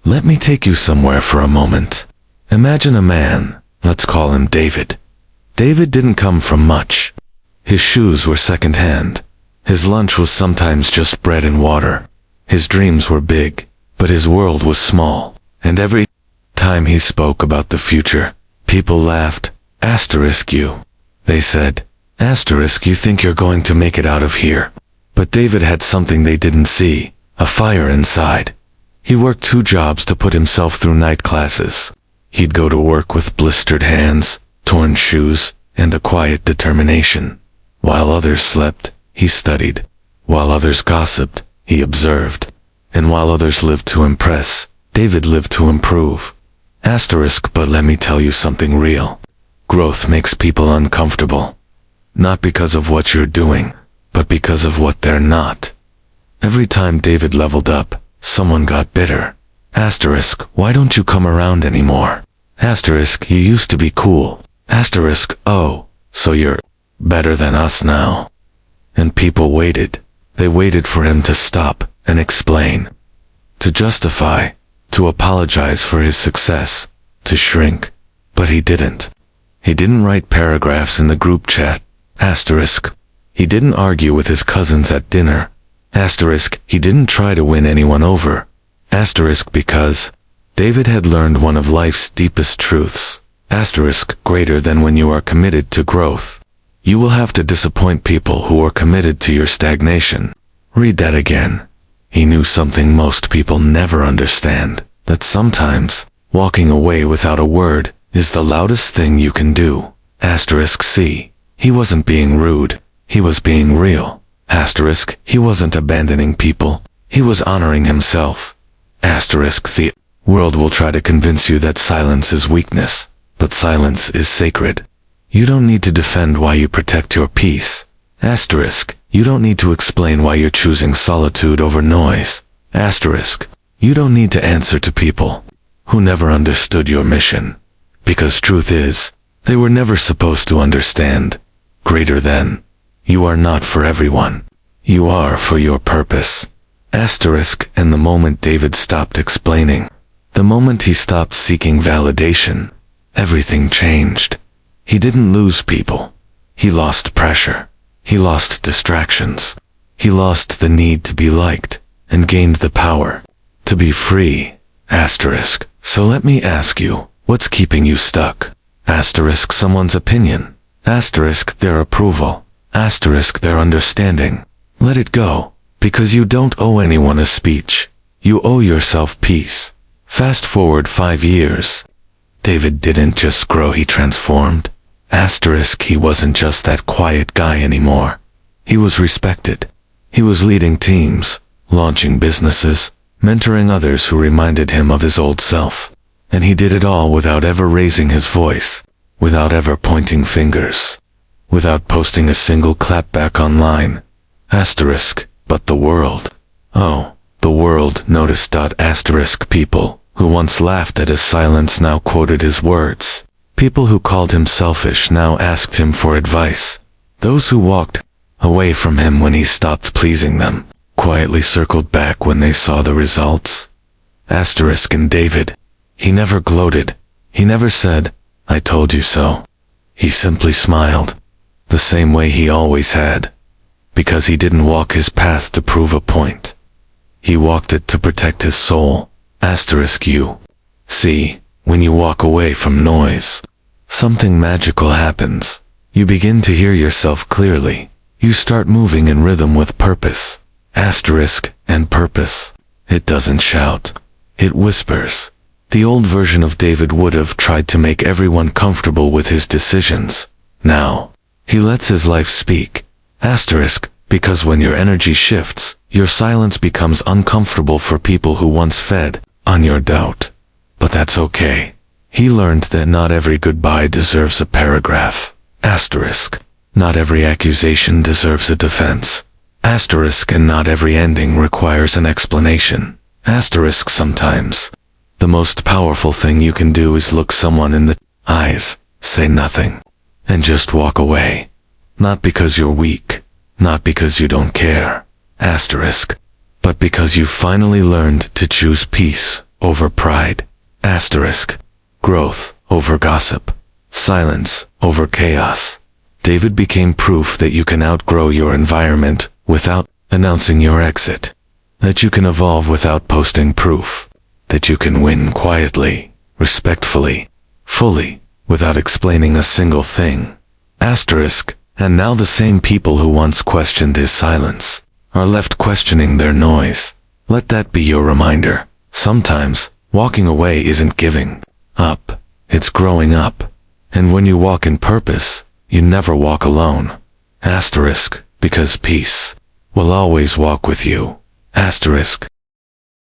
Let me take you somewhere for a moment. Imagine a man, let's call him David. David didn't come from much. His shoes were second-hand. His lunch was sometimes just bread and water. His dreams were big, but his world was small. And every time he spoke about the future, people laughed. Asterisk you. They said, asterisk you think you're going to make it out of here. But David had something they didn't see, a fire inside. He worked 2 jobs to put himself through night classes. He'd go to work with blistered hands, torn shoes, and a quiet determination. While others slept, he studied. While others gossiped, he observed. And while others lived to impress, David lived to improve. Asterisk, but let me tell you something real. Growth makes people uncomfortable. Not because of what you're doing, but because of what they're not. Every time David leveled up, someone got bitter. Asterisk, why don't you come around anymore? Asterisk, you used to be cool. Asterisk, oh, so you're better than us now. And people waited. They waited for him to stop and explain. To justify, to apologize for his success, to shrink. But he didn't. He didn't write paragraphs in the group chat. Asterisk. He didn't argue with his cousins at dinner. Asterisk, he didn't try to win anyone over. Asterisk, because David had learned one of life's deepest truths. Asterisk, greater than when you are committed to growth. You will have to disappoint people who are committed to your stagnation. Read that again. He knew something most people never understand, that sometimes, walking away without a word, is the loudest thing you can do. Asterisk C. He wasn't being rude. He was being real. Asterisk, he wasn't abandoning people. He was honoring himself. Asterisk, the world will try to convince you that silence is weakness, but silence is sacred. You don't need to defend why you protect your peace. Asterisk, you don't need to explain why you're choosing solitude over noise. Asterisk, you don't need to answer to people who never understood your mission. Because truth is, they were never supposed to understand. Greater than. You are not for everyone. You are for your purpose. Asterisk, and the moment David stopped explaining, the moment he stopped seeking validation, everything changed. He didn't lose people. He lost pressure. He lost distractions. He lost the need to be liked, and gained the power to be free. Asterisk, so let me ask you, what's keeping you stuck? Asterisk, someone's opinion. Asterisk, their approval. Asterisk, their understanding. Let it go, because you don't owe anyone a speech. You owe yourself peace. Fast forward 5 years. David didn't just grow, he transformed. Asterisk, he wasn't just that quiet guy anymore. He was respected. He was leading teams, launching businesses, mentoring others who reminded him of his old self. And he did it all without ever raising his voice, without ever pointing fingers, without posting a single clapback online. Asterisk, but the world. Oh, the world noticed. Asterisk, people who once laughed at his silence now quoted his words. People who called him selfish now asked him for advice. Those who walked away from him when he stopped pleasing them, quietly circled back when they saw the results. Asterisk, and David. He never gloated. He never said, I told you so. He simply smiled, the same way he always had. Because he didn't walk his path to prove a point. He walked it to protect his soul. Asterisk you. See, when you walk away from noise, something magical happens. You begin to hear yourself clearly. You start moving in rhythm with purpose. Asterisk, and purpose. It doesn't shout. It whispers. The old version of David would have tried to make everyone comfortable with his decisions. Now, he lets his life speak. Asterisk, because when your energy shifts, your silence becomes uncomfortable for people who once fed on your doubt. But that's okay. He learned that not every goodbye deserves a paragraph. Asterisk. Not every accusation deserves a defense. Asterisk, and not every ending requires an explanation. Asterisk, sometimes the most powerful thing you can do is look someone in the eyes, say nothing, and just walk away. Not because you're weak, not because you don't care. Asterisk. But because you've finally learned to choose peace over pride. Asterisk. Growth over gossip. Silence over chaos. David became proof that you can outgrow your environment without announcing your exit. That you can evolve without posting proof. That you can win quietly, respectfully, fully, without explaining a single thing. Asterisk. And now the same people who once questioned his silence are left questioning their noise. Let that be your reminder. Sometimes, walking away isn't giving up, it's growing up. And when you walk in purpose, you never walk alone. Asterisk, because peace will always walk with you. Asterisk.